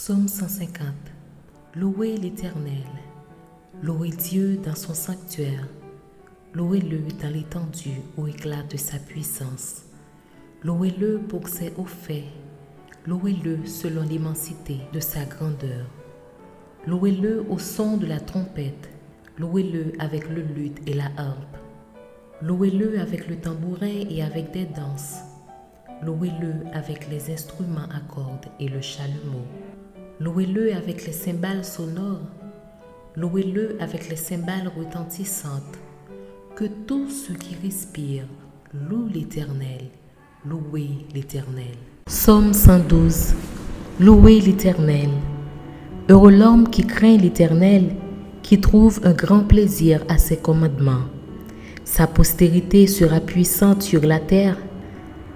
Psaume 150. Louez l'Éternel. Louez Dieu dans son sanctuaire. Louez-le dans l'étendue où éclate sa puissance. Louez-le pour ses hauts faits. Louez-le selon l'immensité de sa grandeur. Louez-le au son de la trompette. Louez-le avec le luth et la harpe. Louez-le avec le tambourin et avec des danses. Louez-le avec les instruments à cordes et le chalumeau. Louez-le avec les cymbales sonores. Louez-le avec les cymbales retentissantes. Que tous ceux qui respirent louent l'Éternel. Louez l'Éternel. Psaume 112. Louez l'Éternel. Heureux l'homme qui craint l'Éternel, qui trouve un grand plaisir à ses commandements. Sa postérité sera puissante sur la terre.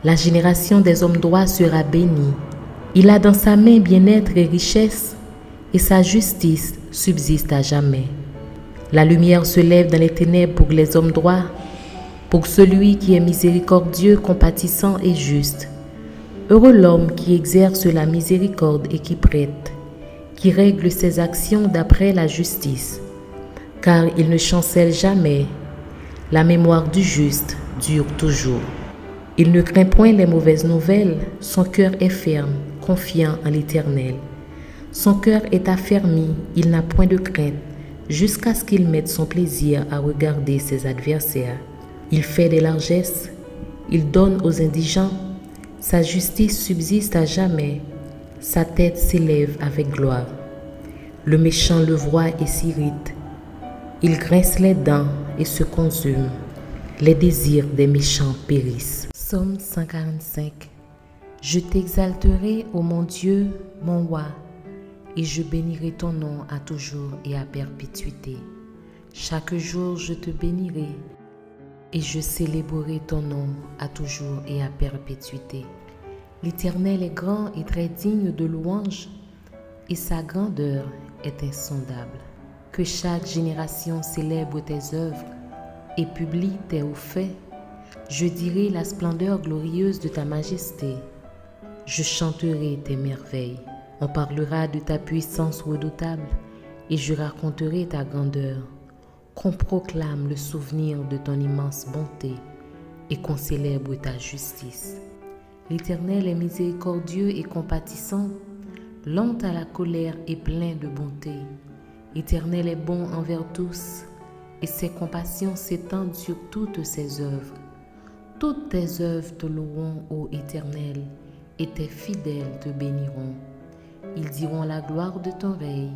La génération des hommes droits sera bénie. Il a dans sa main bien-être et richesse, et sa justice subsiste à jamais. La lumière se lève dans les ténèbres pour les hommes droits, pour celui qui est miséricordieux, compatissant et juste. Heureux l'homme qui exerce la miséricorde et qui prête, qui règle ses actions d'après la justice, car il ne chancelle jamais. La mémoire du juste dure toujours. Il ne craint point les mauvaises nouvelles, son cœur est ferme, confiant en l'Éternel. Son cœur est affermi, il n'a point de crainte, jusqu'à ce qu'il mette son plaisir à regarder ses adversaires. Il fait des largesses, il donne aux indigents, sa justice subsiste à jamais, sa tête s'élève avec gloire. Le méchant le voit et s'irrite, il grince les dents et se consume. Les désirs des méchants périssent. Psaume 145. Je t'exalterai, ô mon Dieu, mon roi, et je bénirai ton nom à toujours et à perpétuité. Chaque jour je te bénirai, et je célébrerai ton nom à toujours et à perpétuité. L'Éternel est grand et très digne de louange, et sa grandeur est insondable. Que chaque génération célèbre tes œuvres et publie tes hauts faits. Je dirai la splendeur glorieuse de ta majesté. Je chanterai tes merveilles. On parlera de ta puissance redoutable et je raconterai ta grandeur. Qu'on proclame le souvenir de ton immense bonté et qu'on célèbre ta justice. L'Éternel est miséricordieux et compatissant, lent à la colère et plein de bonté. L'Éternel est bon envers tous, et ses compassions s'étendent sur toutes ses œuvres. Toutes tes œuvres te loueront, ô Éternel, et tes fidèles te béniront. Ils diront la gloire de ton règne,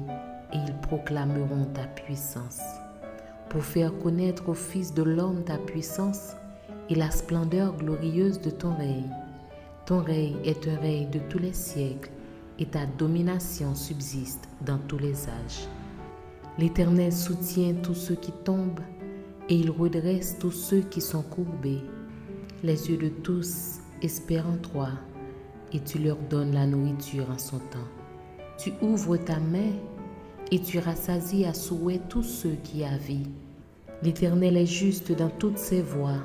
et ils proclameront ta puissance. Pour faire connaître au Fils de l'homme ta puissance et la splendeur glorieuse de ton règne. Ton règne est un règne de tous les siècles, et ta domination subsiste dans tous les âges. L'Éternel soutient tous ceux qui tombent et il redresse tous ceux qui sont courbés. Les yeux de tous espèrent en toi et tu leur donnes la nourriture en son temps. Tu ouvres ta main et tu rassasies à souhait tous ceux qui a vie. L'Éternel est juste dans toutes ses voies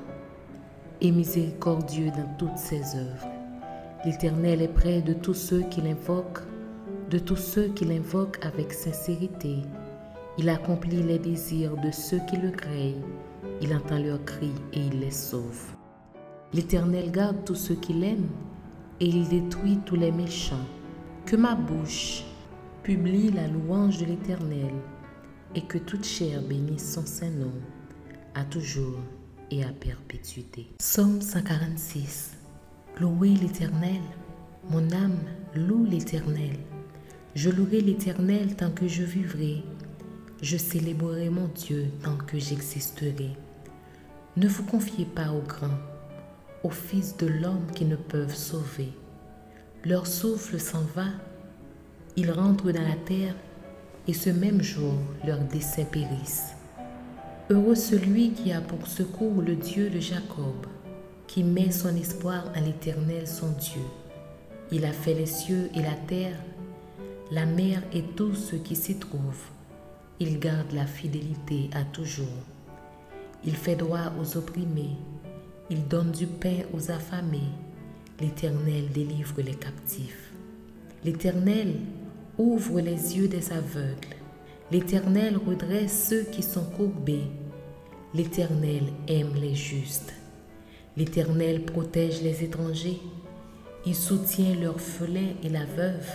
et miséricordieux dans toutes ses œuvres. L'Éternel est près de tous ceux qui l'invoquent, de tous ceux qui l'invoquent avec sincérité. Il accomplit les désirs de ceux qui le craignent. Il entend leurs cris et il les sauve. L'Éternel garde tous ceux qui l'aiment et il détruit tous les méchants. Que ma bouche publie la louange de l'Éternel et que toute chair bénisse son saint nom à toujours et à perpétuité. Psaume 146. Louez l'Éternel, mon âme loue l'Éternel. Je louerai l'Éternel tant que je vivrai. Je célébrerai mon Dieu tant que j'existerai. Ne vous confiez pas aux grands, aux fils de l'homme qui ne peuvent sauver. Leur souffle s'en va, ils rentrent dans la terre et ce même jour leurs décès périssent. Heureux celui qui a pour secours le Dieu de Jacob, qui met son espoir en l'Éternel son Dieu. Il a fait les cieux et la terre, la mer et tout ce qui s'y trouve. Il garde la fidélité à toujours. Il fait droit aux opprimés. Il donne du pain aux affamés. L'Éternel délivre les captifs. L'Éternel ouvre les yeux des aveugles. L'Éternel redresse ceux qui sont courbés. L'Éternel aime les justes. L'Éternel protège les étrangers. Il soutient l'orphelin et la veuve,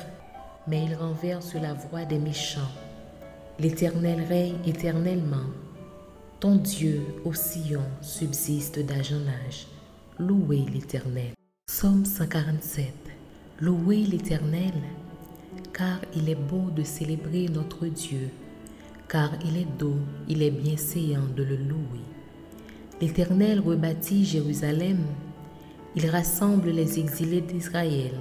mais il renverse la voie des méchants. L'Éternel règne éternellement. Ton Dieu, ô Sion, subsiste d'âge en âge. Louez l'Éternel. Psaume 147. Louez l'Éternel, car il est beau de célébrer notre Dieu, car il est doux, il est bienséant de le louer. L'Éternel rebâtit Jérusalem, il rassemble les exilés d'Israël,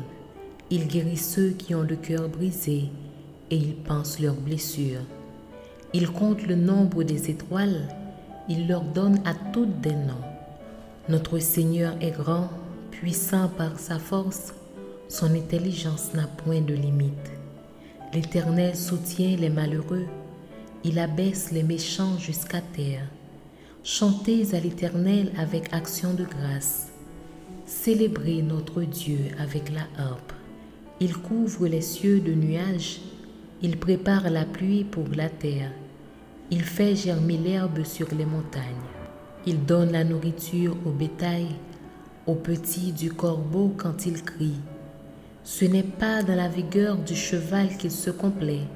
il guérit ceux qui ont le cœur brisé et il panse leurs blessures. Il compte le nombre des étoiles, il leur donne à toutes des noms. Notre Seigneur est grand, puissant par sa force, son intelligence n'a point de limite. L'Éternel soutient les malheureux, il abaisse les méchants jusqu'à terre. Chantez à l'Éternel avec action de grâce. Célébrez notre Dieu avec la harpe. Il couvre les cieux de nuages, il prépare la pluie pour la terre. Il fait germer l'herbe sur les montagnes. Il donne la nourriture au bétail, aux petits du corbeau quand il crie. Ce n'est pas dans la vigueur du cheval qu'il se complaît,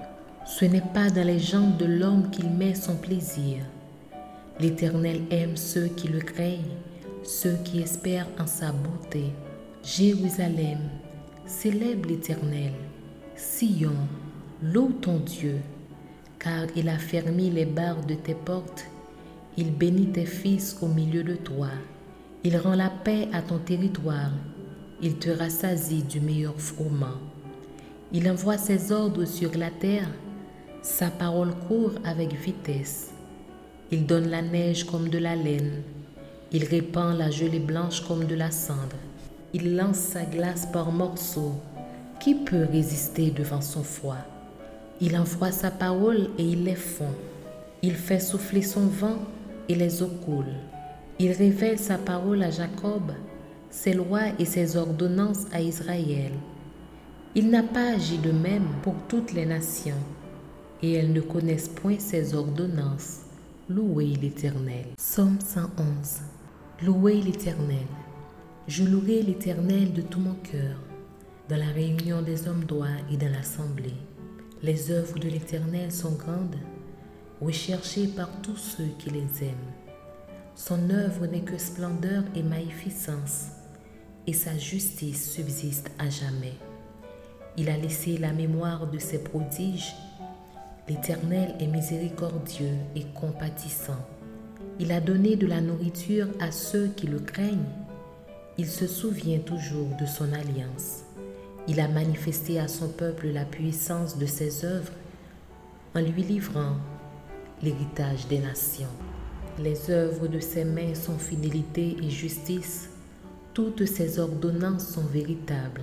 ce n'est pas dans les jambes de l'homme qu'il met son plaisir. L'Éternel aime ceux qui le craignent, ceux qui espèrent en sa beauté. Jérusalem, célèbre l'Éternel. Sion, loue ton Dieu, car il a fermé les barres de tes portes. Il bénit tes fils au milieu de toi. Il rend la paix à ton territoire. Il te rassasie du meilleur froment. Il envoie ses ordres sur la terre. Sa parole court avec vitesse. Il donne la neige comme de la laine. Il répand la gelée blanche comme de la cendre. Il lance sa glace par morceaux. Qui peut résister devant son froid? Il envoie sa parole et il les fond. Il fait souffler son vent et les eaux coulent. Il révèle sa parole à Jacob, ses lois et ses ordonnances à Israël. Il n'a pas agi de même pour toutes les nations, et elles ne connaissent point ses ordonnances. Louez l'Éternel. Psaume 111. Louez l'Éternel. Je louerai l'Éternel de tout mon cœur, dans la réunion des hommes droits et dans l'assemblée. Les œuvres de l'Éternel sont grandes, recherchées par tous ceux qui les aiment. Son œuvre n'est que splendeur et magnificence, et sa justice subsiste à jamais. Il a laissé la mémoire de ses prodiges. L'Éternel est miséricordieux et compatissant. Il a donné de la nourriture à ceux qui le craignent. Il se souvient toujours de son alliance. Il a manifesté à son peuple la puissance de ses œuvres en lui livrant l'héritage des nations. Les œuvres de ses mains sont fidélité et justice. Toutes ses ordonnances sont véritables,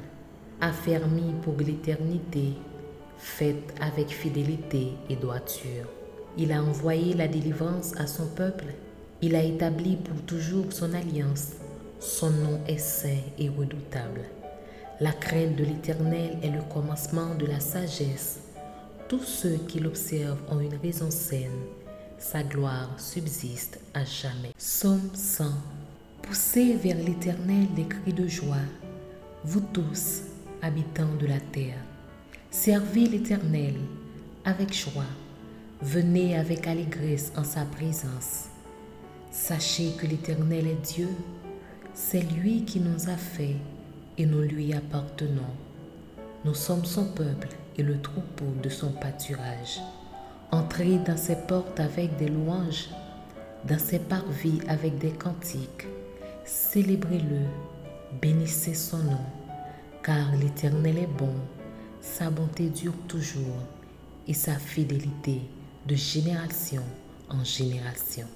affermies pour l'éternité, faites avec fidélité et droiture. Il a envoyé la délivrance à son peuple. Il a établi pour toujours son alliance. Son nom est saint et redoutable. La crainte de l'Éternel est le commencement de la sagesse. Tous ceux qui l'observent ont une raison saine. Sa gloire subsiste à jamais. Psaume 100. Poussez vers l'Éternel des cris de joie, vous tous, habitants de la terre. Servez l'Éternel avec joie. Venez avec allégresse en sa présence. Sachez que l'Éternel est Dieu. C'est lui qui nous a fait et nous lui appartenons. Nous sommes son peuple et le troupeau de son pâturage. Entrez dans ses portes avec des louanges, dans ses parvis avec des cantiques. Célébrez-le, bénissez son nom, car l'Éternel est bon, sa bonté dure toujours et sa fidélité de génération en génération.